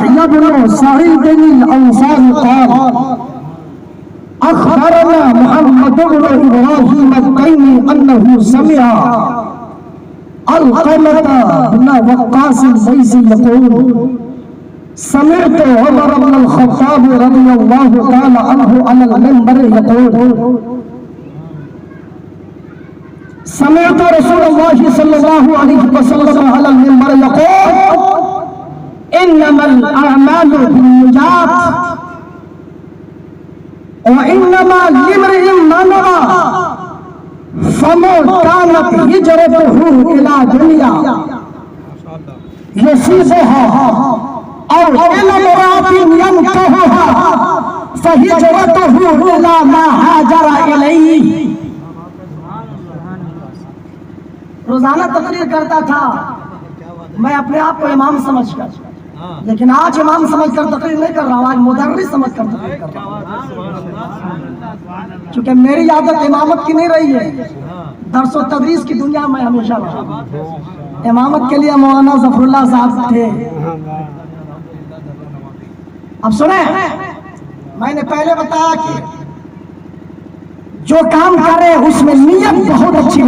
يحيى بن سعيد الأنصاري قال أخبرنا محمد بن إبراهيم التيمي أنه سمع علقمة بن وقاص الليثي يقول سمعت عمر بن الخطاب رضي الله تعالى عنه على المنبر يقول سمعت رسول الله صلى الله عليه وسلم على المنبر يقول انما الاعمال بالنيات وانما لامرئ ما نوى فمن كانت هجرته الى دنيا يصيبها او الى امرأة ينكحها فهجرته الى ما هاجر اليه. روزانہ تقریر کرتا تھا میں اپنے آپ کو امام سمجھ کر، لیکن آج امام سمجھ کر تقریر نہیں کر رہا ہوں، آج مدرس سمجھ کر تقریر کر رہا ہوں، چونکہ میری عادت امامت کی نہیں رہی ہے، درس و تدریس کی دنیا میں ہمیشہ رہا. امامت کے لیے مولانا ظفر اللہ صاحب تھے. اب سنیں، میں نے پہلے بتایا کہ جو کام کرے اس میں نیت بہت اچھی ہے.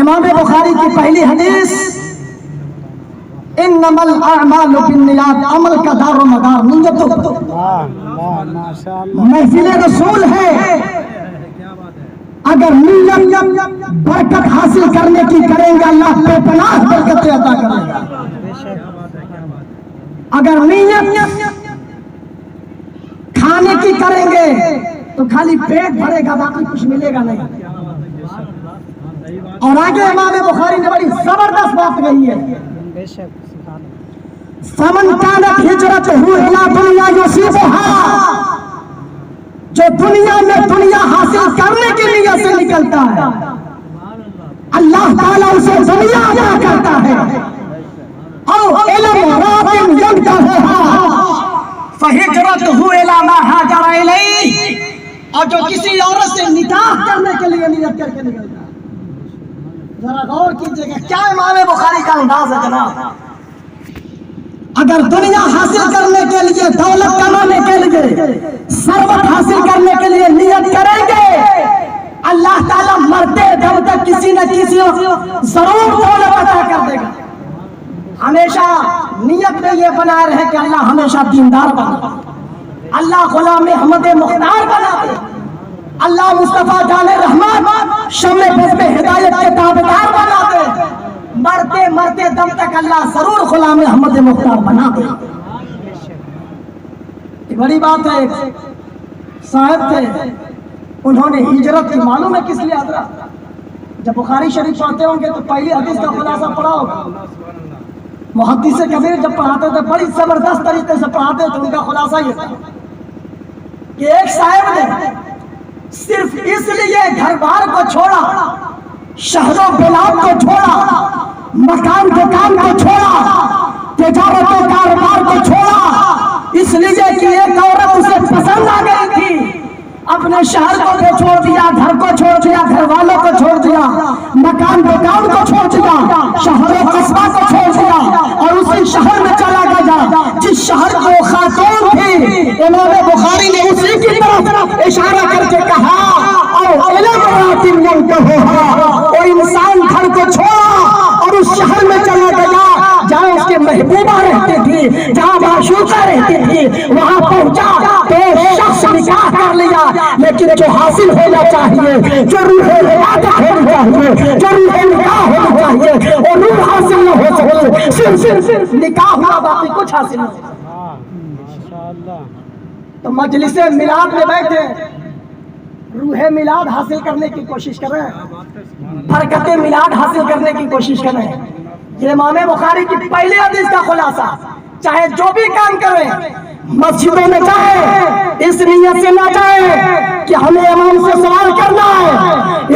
امام بخاری کی پہلی حدیث انما الاعمال بالنیات، عمل کا دار و مدار نیت. محفل رسول ہے، اگر نیت برکت حاصل کرنے کی کریں گے اللہ بے پناہ برکت عطا کرے گا. اگر نیت کھانے کی کریں گے تو خالی پیٹ بھرے گا، باقی کچھ ملے گا نہیں. اور آگے امام بخاری نے بڑی زبردست بات کہی ہے فمن كانت هجرته الى دنيا يصيبها، جو دنیا میں دنیا حاصل کرنے کے لیے سے نکلتا ہے اللہ تعالیٰ اسے دنیا عطا کرتا ہے. او الى امرأة ينكحها فهجرته الى ما هاجر اليه، اور جو کسی عورت سے نکاح کرنے کے لیے نیت کر کے نکلتا ہے. ذرا غور کیجئے گا کیا امام بخاری کا انداز ہے جناب. اگر دنیا حاصل کرنے کے لیے، دولت کمانے کے لیے، ثروت حاصل کرنے کے لیے نیت کریں گے اللہ تعالیٰ مرتے دم تک کسی نہ کسی ضرور دولت عطا کر دے گا. ہمیشہ نیت میں یہ بنائے رہے کہ اللہ ہمیشہ دیندار بنا دے، اللہ غلام احمد مختار بنا دے، اللہ مصطفیٰ جان رحمان شمع بزم ہدایت کے تابعدار بنا دے. مرتے مرتے دم تک اللہ ضرور غلام احمد مختار بنا دے. یہ بڑی بات ہے. ایک صاحب تھے، انہوں نے ہجرت کی، معلوم ہے کس لیے حضرت؟ جب بخاری شریف پڑھتے ہوں گے تو پہلی حدیث کا خلاصہ پڑھا ہوگا. محدث کبیر جب پڑھاتے تھے بڑی زبردست طریقے سے پڑھاتے تھے. ان کا خلاصہ یہ تھا کہ ایک صاحب نے صرف اس لیے گھر بار کو چھوڑا، شہر و بلاد کو چھوڑا، مکان دکان کو چھوڑا، تجارت و کاروبار کو چھوڑا، اس لیے کہ ایک عورت اسے پسند آ گئی تھی. اپنے شہر کو چھوڑ دیا، گھر کو چھوڑ دیا، گھر والوں کو چھوڑ دیا، مکان دکان کو چھوڑ دیا، شہر و قصبہ کو چھوڑ دیا اور اسی شہر میں چلا گیا جس شہر کی وہ خاتون تھی. امام بخاری نے اسی کی طرف اشارہ کر کے کہا اور انسان گھر کو چھوڑا اور اس شہر میں چلا گیا جہاں اس کے محبوبہ رہتی تھی، جہاں معشوقہ رہتی تھی، وہاں پہنچا تو شخص نکاح کر لیا. لیکن جو حاصل ہونا چاہیے، جو روح عبادت ہونی چاہیے، جو روح نکاح ہونی چاہیے، اور روح حاصل نہ ہو سکے، صرف نکاح ہوا، باقی کچھ حاصل نہیں. تو مجلس میلاد میں بیٹھے روح میلاد حاصل کرنے کی کوشش کر رہے ہیں، برکت میلاد حاصل کرنے کی کوشش کر رہے ہیں. یہ امام بخاری کی پہلی حدیث کا خلاصہ. چاہے جو بھی کام کریں، مسجدوں میں جائیں اس نیت سے نہ جائیں کہ ہمیں امام سے سوال کرنا ہے،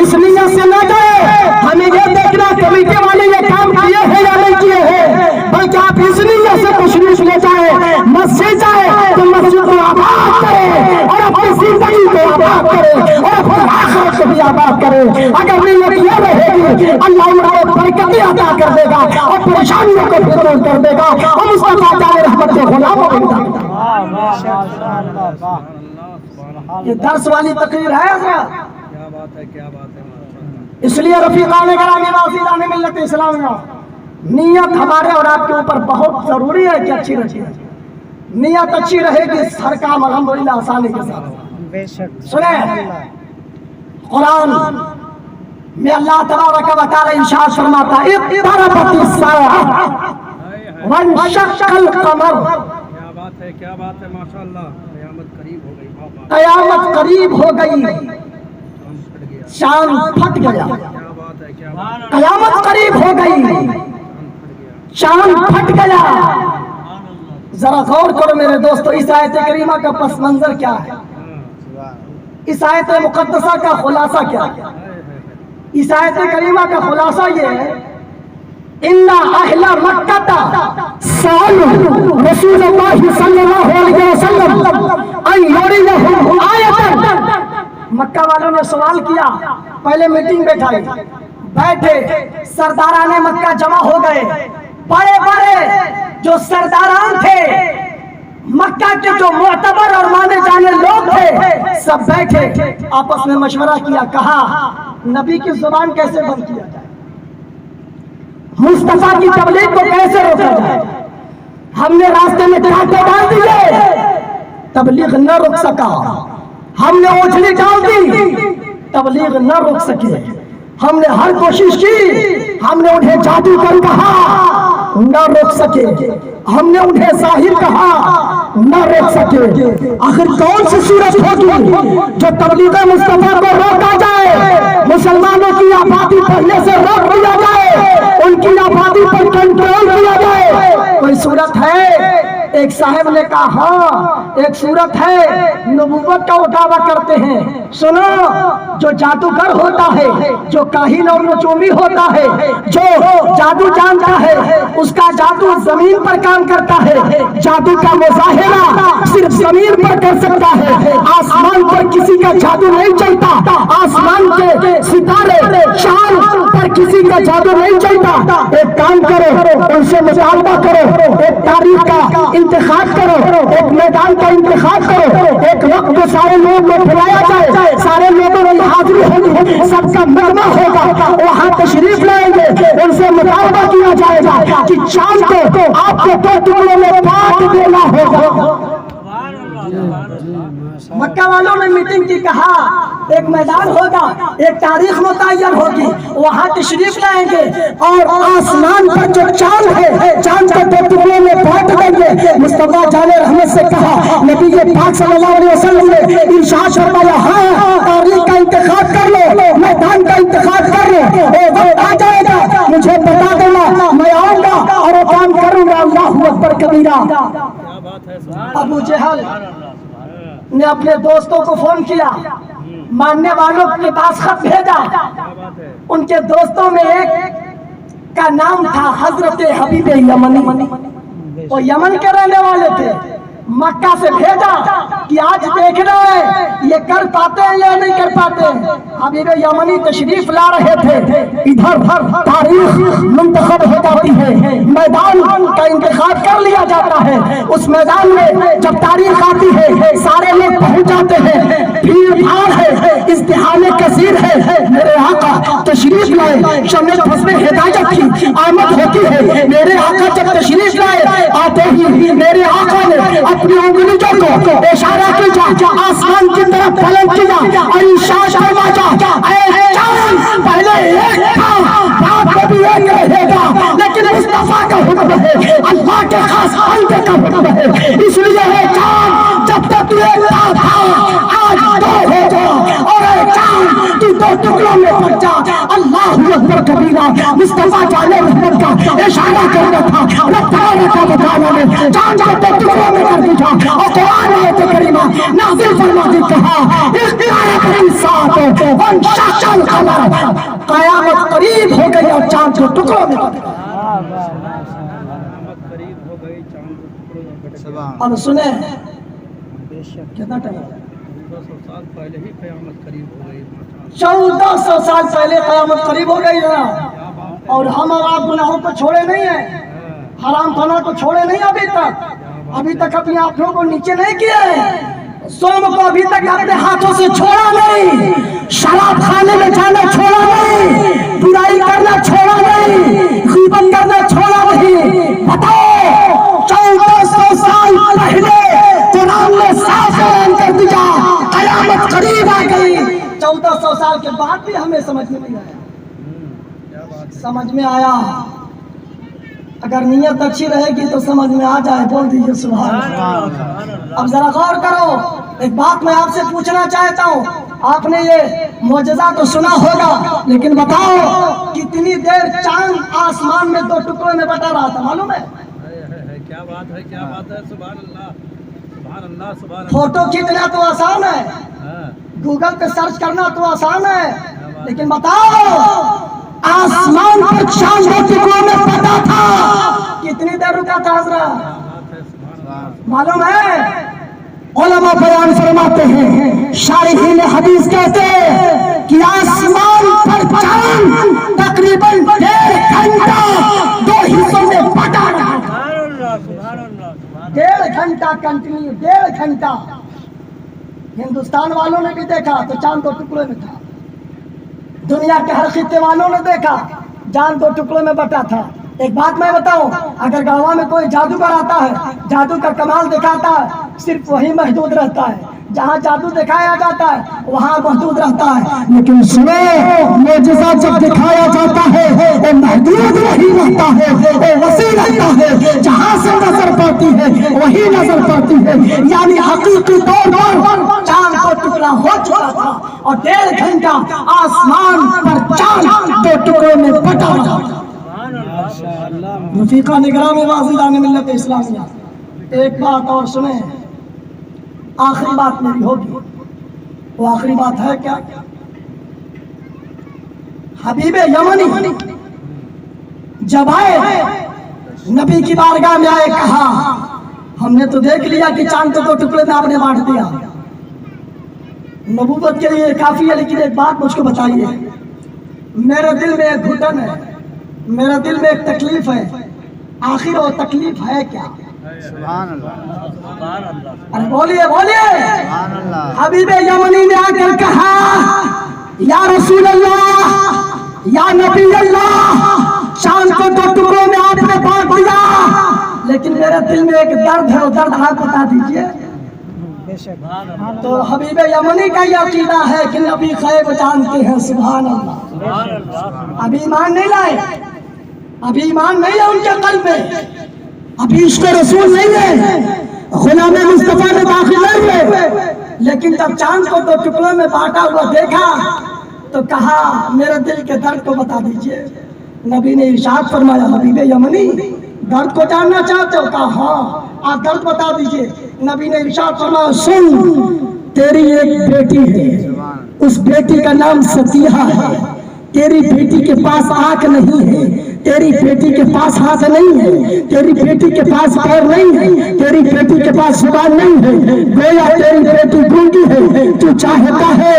اس نیت سے نہ جائیں ہمیں یہ دیکھنا کمیٹی والے یہ کام کیے ہیں یا نہیں کیے ہیں، بلکہ آپ اس نیت سے تشریف لے جائیں، مسجد جائیں تو مسجد کو آباد کریں اور اپنی زندگی کو آباد کریں اور اپنی آخرت کو بھی आबाद करे। अगर नीयत ये रहेगी अल्लाह उनको बरकतें अता कर देगा और परेशानियों को भी दूर कर देगा और मुस्तफा जाने रहमत के गुलामों को भी। ये दर्स वाली तकरीर है हज़रत। क्या बात है, क्या बात है। इसलिए रफीकान गिरामी वासिलान मिल्लत इस्लामिया, नियत हमारे और आपके ऊपर बहुत जरूरी है कि अच्छी रहे। नियत अच्छी रहेगी, हर काम अल्हम्दुलिल्लाह आसानी के साथ। सुने कुरान में अल्लाह तबारक व तआला इरशाद फरमाता है, इक़्तरबतिस साअह वंशक़्क़ल क़मर। क्या बात है, क्या बात है, माशाअल्लाह। क़यामत करीब हो गई, क़यामत करीब हो गई, चांद फट गया। क्या बात है, क्या बात है। क़यामत करीब हो गई, चांद फट गया। जरा गौर करो मेरे दोस्तों, इस आयत करीमा का पस मंजर क्या है, इस आयत मुकद्दसा का खुलासा क्या है। इस आयत करीमा का खुलासा ये है, इन्ना अहला मक्का सालू रसूलुल्लाह सल्लल्लाहु अलैहि वसल्लम अन युरियहुम आयतन। मक्का वालों ने सवाल किया, पहले मीटिंग बैठाई, बैठे सरदाराने मक्का जमा हो गए, बड़े बड़े जो सरदारान थे मक्का के, जो मुअतबर और माने जाने लोग थे, सब बैठे आपस में मशवरा किया। कहा नबी की जुबान कैसे बंद किया जाए, मुस्तफा की तबलीग को कैसे रोका जाए। हमने रास्ते में कांटे डाल दिए, तबलीग न रोक सका। हमने ओछली डाल दी, तबलीग न रोक सके। हमने हर कोशिश की, हमने उन्हें जादूगर कहा, न रोक सके। हमने उन्हें साहिर कहा, न रोक सके। आखिर कौन सी सूरत होगी जो तबलीग मुस्तफा को रोका जाए, मुसलमानों की आबादी बढ़ने से रोक दिया जाए, उनकी आबादी पर कंट्रोल किया जाए? कोई सूरत है? एक साहब ने कहा हाँ एक सूरत है, नबूवत का वो दावा करते हैं। सुनो, जो जादूगर होता है, जो काहिन और नचूमी होता है, जो जादू जानता है, उसका जादू जमीन पर काम करता है। जादू का मुजाहिरा सिर्फ जमीन पर कर सकता है, आसमान पर किसी का जादू नहीं चलता। आसमान के सितारे चांद पर किसी का जादू नहीं चलता। एक काम करो, उनसे मुतालबा करो, एक तारीख का इंतखाब करो, एक मैदान का इंतखाब करो, एक वक्त को सारे लोग को बुलाया जाए, सारे लोगों में हाजिरी होगी, सबका मरना होगा, वहाँ तशरीफ लाएंगे, उनसे मुतालबा किया जाएगा कि चांद को आपको दो टुकड़ों में बांट देना होगा। मक्का वालों ने मीटिंग की, कहा एक मैदान होगा, एक तारीख मुतय्यन होगी, वहाँ तशरीफ लाएंगे और आसमान पर जो चांद है, चांद को दो टुकड़ों में बांट देंगे। मुस्तफा जाने रहमत से कहा, नबी पाक सल्लल्लाहु अलैहि वसल्लम ने इरशाद फरमाया, हाँ तारीख का इंतखाब कर लो, मैदान का इंतखाब कर लो, वो वक्त आ जाएगा, मुझे बता देना, मैं आऊंगा और वो काम करूंगा। अल्लाहू अकबर कबीरा। अबू जहल ने अपने दोस्तों को फोन किया, मानने वालों के पास खत भेजा। उनके दोस्तों में एक का नाम था हजरत हबीब यमनी, वो यमन के रहने वाले थे। मक्का से भेजा कि आज देखना है ये कर पाते हैं या नहीं कर पाते हैं। हबीब यमनी तशरीफ ला रहे थे। इधर तारीख मुंतखब हो जाती है, मैदान का इंतखाब कर लिया जाता है। उस मैदान में जब तारीख आती है, सारे लोग पहुंच जाते हैं, भीड़ भाड़ है, इज़्तिहाम कसीर है। मेरे आका तशरीफ लाए, शम्मे फस्मे हिदायत की आमद होती है। मेरे आका जब तशरीफ लाए, आते ही मेरे आका ने अपनी उंगलियों को इशारा किया, आसमान की तरफ बुलंद किया और इरशाद फरमाया, ऐ चांद पहले एक था, रात को भी एक रहेगा, लेकिन मुस्तफा का हुक्म है, अल्लाह के खास बंदे का हुक्म है। इसलिए है चांद जब तक तू एक था, आज दो हो जा, और ऐ चांद तू दो टुकड़ों में बट जा। अल्लाहू अकबर कबीरा। मुस्तफा जाने रहमत का इशारा करता था, रब्बाना का बताना में चांद को दो टुकड़ों में कर दिया और कुरान आयत करीमा नाज़िल फरमा दी, कहा वंशक़्क़ल क़मर, क़यामत करीब हो गई और चांद को टुकड़ों में कर दिया। अब सुने कितना टाइम 1400 साल पहले ही क़यामत करीब हो गई माशाअल्लाह। 1400 साल पहले क़यामत करीब हो गई ना। क्या बात है। और हम और आप गुनाहों को छोड़े नहीं है, हाँ, हराम खाना को छोड़े नहीं अभी तक अपनी आंखों को नीचे नहीं किए हैं, सोम को अभी तक अपने हाथों से छोड़ा नहीं, शराब खाने में जाना छोड़ा नहीं, बुराई करना छोड़ा नहीं, गीबत करना छोड़ा नहीं। बताओ 1400 साल पहले कुरान ने साफ ऐलान कर दिया क़यामत करीब आ गई। 1400 साल के बाद भी हमें समझ में नहीं आया। क्या बात है। समझ में आया, अगर नीयत अच्छी रहेगी तो समझ में आ जाए। बोल दीजिए सुभान अल्लाह। अब जरा गौर करो, एक बात मैं आपसे पूछना चाहता हूँ, आपने ये मोजज़ा तो सुना होगा, लेकिन बताओ कितनी देर चांद आसमान में 2 टुकड़ों में बटा रहा था, मालूम है? क्या बात है, क्या बात है। सुभान अल्लाह, सुभान अल्लाह, सुभान अल्लाह। फोटो खींचना तो आसान है, हाँ, गूगल पे सर्च करना तो आसान है, लेकिन बताओ आसमान पर चांद 2 टुकड़ों में बटा था, कितनी देर रुका था हजरा? क्या बात है। सुभान अल्लाह। मालूम है? उलमा बयान फरमाते हैं, शारिहीन हदीस कहते हैं कि आसमान पर चांद तकरीबन 1.5 घंटा 2 हिस्सों में बटा रहा। सुभान अल्लाह, सुभान अल्लाह, सुभान 1.5 घंटा कंटिन्यू, 1.5 घंटा। हिंदुस्तान वालों ने भी देखा तो चांद 2 टुकड़े में था, दुनिया के हर खित्ते वालों ने देखा चांद 2 टुकड़ों में बटा था। एक बात मैं बताऊं, अगर गाँव में कोई जादूगर आता है, जादू का कमाल दिखाता है, सिर्फ वही महदूद रहता है, जहाँ जादू दिखाया जाता है वहाँ महदूद रहता है। लेकिन सुनो, मोजज़ा जब दिखाया जाता है वो महदूद नहीं रहता है, वो वसी रहता है, जहाँ से नजर पड़ती है वही नजर पड़ती है। यानी हकीकी तौर पर चांद 2 टुकड़ा हो चुका था और 1.5 घंटा आसमान पर चांद 2 टुकड़ों में बटा था। रफीका निगरान वाज़िदान मिल्लत इस्लामिया, एक बात और सुने, आखिरी बात मेरी होगी। वो आखिरी बात है क्या? हबीबे यमनी जब आए नबी की बारगाह में आए, कहा हमने तो देख लिया कि चांद को 2 टुकड़े में आपने बांट दिया, नबूवत के लिए काफी है, लेकिन एक बात मुझको बताइए, मेरे दिल में एक घुटन है, मेरे दिल में एक तकलीफ है, आखिर वो तकलीफ है क्या? सुभान अल्लाह, सुभान अल्लाह, अरे बोलिए बोलिए। सुभान अल्लाह। हबीबे यमनी ने आकर कहा, या रसूल अल्लाह, या नबी अल्लाह, चांद को 2 टुकड़ों में आपने बांट दिया, लेकिन मेरे दिल में एक दर्द है, वो दर्द आप बता दीजिए। तो हबीबे यमनी का यह अकीदा है कि नबी गैब जानते हैं। सुभान अल्लाह। अभी ईमान नहीं लाए, अभी ईमान नहीं है उनके कल्ब में, अभी इश्क रसूल नहीं है, गुलाम मुस्तफा में दाखिल नहीं है। लेकिन जब चांद को 2 टुकड़ों में बांटा हुआ देखा तो कहा मेरे दिल के दर्द को बता दीजिए। नबी ने इरशाद फरमाया, हबीबे यमनी दर्द को जानना चाहते हो? कहा हाँ, आप दर्द बता दीजिए। नबी ने इरशाद फरमाया, सुन, तेरी एक बेटी है, उस बेटी का नाम सतीहा है, तेरी बेटी के पास आंख नहीं है, तेरी बेटी के पास हाथ नहीं है, तेरी बेटी के पास पैर नहीं है, तेरी बेटी के पास जुबान नहीं है, गोया तेरी बेटी गूंगी है। तू चाहता है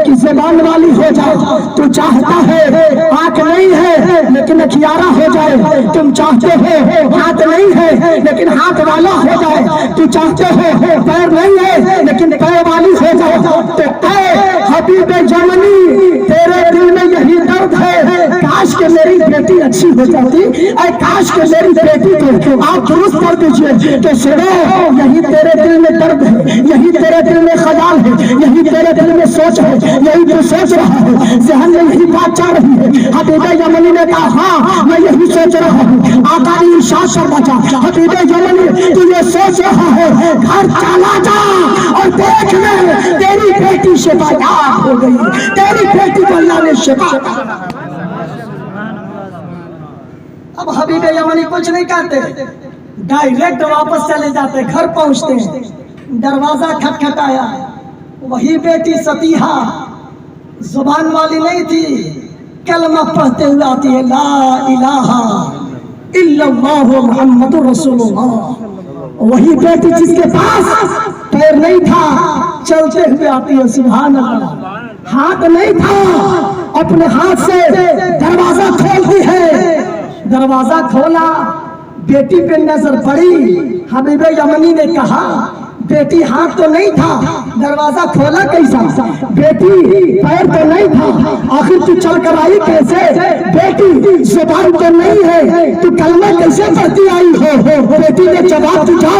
कि जुबान वाली हो जाए, तू चाहता है आंख नहीं है लेकिन अखियारा हो जाए, तुम चाहते हो हाथ नहीं है लेकिन हाथ वाला हो जाए, तू चाहते हो पैर नहीं है लेकिन पैर वाली हो जाए। तो हबीबे यमनी तेरे दिल में यही दर्द है, काश के मेरी बेटी अच्छी हो जाती, काश के मेरी बेटी को आप दुरुस्त कर दीजिए। तो सुनो, यही तेरे दिल में दर्द है, यही तेरे दिल में ख्याल है, यही तेरे दिल में सोच है, यही तू सोच रहा है, ज़हन में यही बात चल रही है। हबीबे यमनी ने कहा हाँ मैं यही सोच रहा हूँ। आका ने इरशाद फरमाया, हबीबे यमनी तू ये सोच रहा है, घर चला जा और देख ले तेरी बेटी शिफायाब हो गई, तेरी बेटी को अल्लाह ने शिफा। अब हबीबे यमनी कुछ नहीं कहते, डायरेक्ट वापस चले जाते, घर पहुंचते हैं, दरवाजा खटखटाया, वही बेटी सतीहा, जुबान वाली नहीं थी, कलमा पढ़ते हुए आती है, ला इलाहा इल्लल्लाहु मुहम्मदुर रसूलुल्लाह। वही बेटी जिसके पास पैर नहीं था चलते हुए आती है, सुभान अल्लाह। हाथ नहीं था, अपने हाथ से दरवाजा खोलती है, दरवाजा खोला, बेटी पे नजर पड़ी। हबीब यमनी ने कहा बेटी हाथ तो नहीं था, दरवाजा खोला कैसा? बेटी पैर तो नहीं था, आखिर तू चल कर आई कैसे? बेटी जुबान तो नहीं है, तू कलमा कैसे पढ़ती आई हो? बेटी ने जवाब दिया,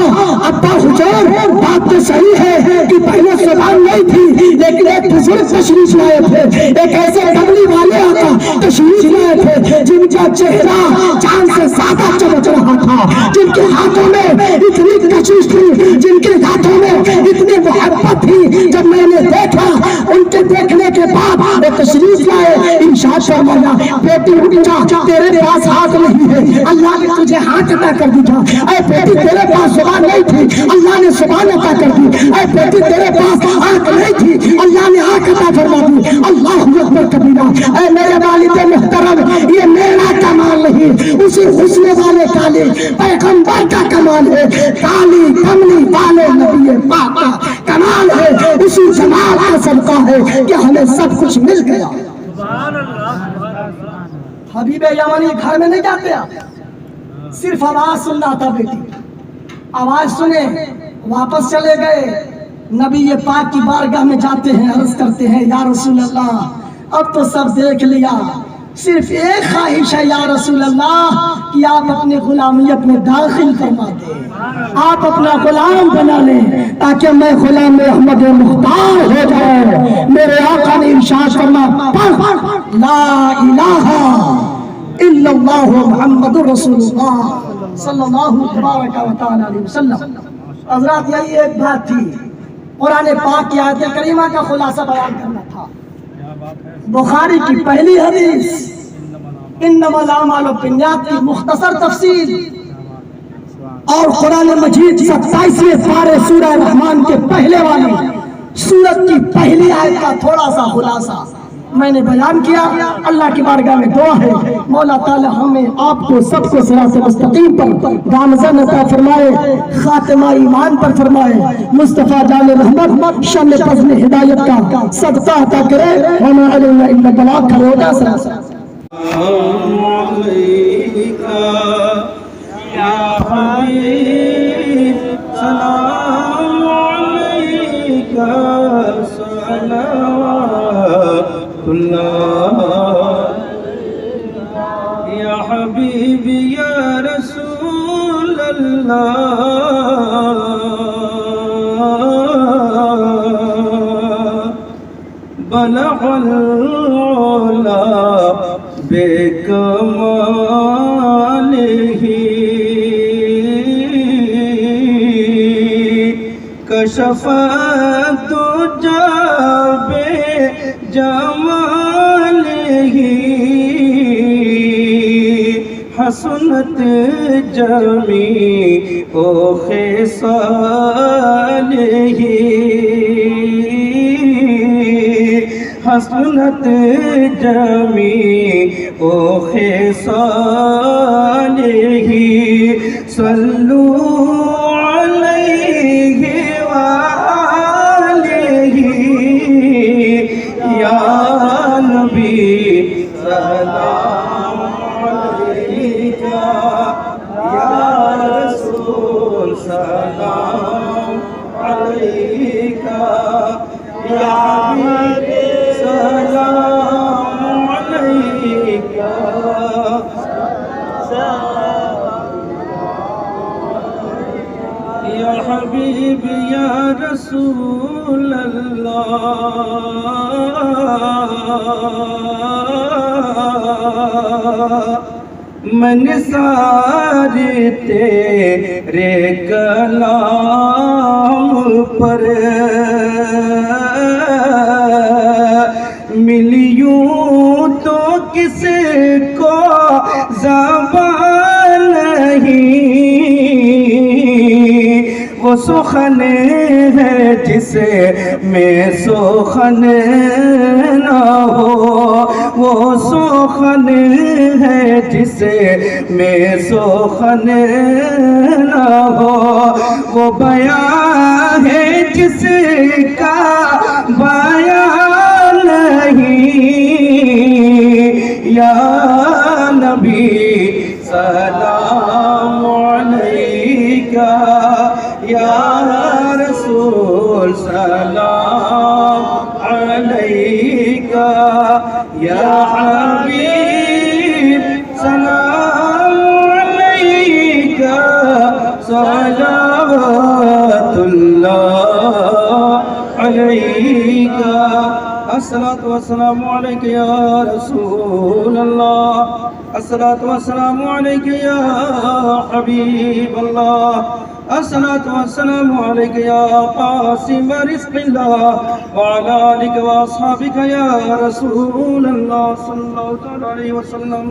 अब्बा हुजूर बात तो सही है कि पहले जुबान नहीं थी, लेकिन एक बुजुर्ग तशरीफ लाए थे, एक ऐसे कमली वाले आका तशरीफ लाए थे जिनका चेहरा चांद से ज्यादा चमक रहा था, जिनके हाथों में इतनी कशिश थी, जिनके हाथों में इतनी मोहब्बत थी। जब मैंने देखा, उनके देखने के बाद वो तशरीफ लाए, इरशाद फरमाया बेटी उठ जा, तेरे पास हाथ नहीं है, अल्लाह ने तुझे हाथ अता कर दिया। ऐ बेटी तेरे पास जुबान नहीं थी, अल्लाह ने जुबान अता कर दी। ऐ बेटी तेरे पास आंख नहीं थी, अल्लाह ने आंख अता फरमा दी। अल्लाहु अकबर कबीरा। ऐ मेरे वालिद मुहतरम, ये मेरा कमाल नहीं, उसी हुस्न वाले काले पैगंबर का कमाल है, काली कमली वाले नबी पाक का कमाल है, उसी जमाल का सदका है कि हमें सब कुछ मिल गया। हबीब यमनी घर में नहीं जाते आप, सिर्फ आवाज सुनना था। बेटी आवाज सुने, वापस चले गए, नबी ये पाक की बारगाह में जाते हैं, अर्ज करते हैं या रसूल अल्लाह अब तो सब देख लिया, सिर्फ एक ख्वाहिश है या रसूल अल्लाह कि आप अपनी गुलामियत में दाखिल फरमा दें, आप अपना गुलाम बना लें ताकि मैं गुलाम अहमद मुख्तार हो जाऊं। मेरे आका ने इरशाद फरमा पढ़ ला इलाहा इल्लल्लाह मुहम्मदुर रसूलुल्लाह सल्लल्लाहु अलैहि वसल्लम। हज़रात यही एक बात थी, कुरान पाक की आयत करीमा का खुलासा बयान करना था। बुखारी की पहली हदीस इन्नमल अमालु बिन्नियात की मुख्तसर तफसीर और कुरान मजीद 27वें पारे सूरह रहमान के पहले वाली सूरत की पहली आयत का थोड़ा सा खुलासा मैंने बयान किया। अल्लाह की बारगाह में दुआ है मौला ताला हमें आपको सबको सिरात मुस्तकीम पर गामज़न अता फरमाए, खातिमा ईमान पर फरमाए, मुस्तफ़ा जान रहमत शम्म फज़्ल हिदायत का सदका अता करे। वमा अलैना इल्ला बलाग करोगा सलाम या हबीब सलाम अलैका या हबीब या रसूल अल्लाह बलगल उला बेकमालिही कशफत दुजा बेजमालिही हसनत जमी ओ खिसालिही हसनत जमी ओ खिसालिही सल्लू अलैहि वालिही या नबी सलाम अलैका या रसूल सलाम अलैका या हबीब सलाम अलैका या हबीब या रसूल अल्लाह मैं निसार तेरे कलाम पर मिलियूं तो किसको ज़बान नहीं वो सुखन है जिसे में सुखन ना हो वो सुखन है जिसे में सुखन ना हो بیان ہے جس کا بیان نہیں، یا نبی سلام علیکہ، یا رسول سلام علیکہ، یا حبیب سلام علیکہ، صلوات اللہ علیکہ، الصلاة والسلام علیکہ یا رسول اللہ، الصلاة والسلام علیکہ یا حبیب اللہ، الصلاة والسلام علیکہ یا قاسم رزق اللہ، وعلى آلک واصحابک یا رسول اللہ صلی اللہ علیہ وسلم۔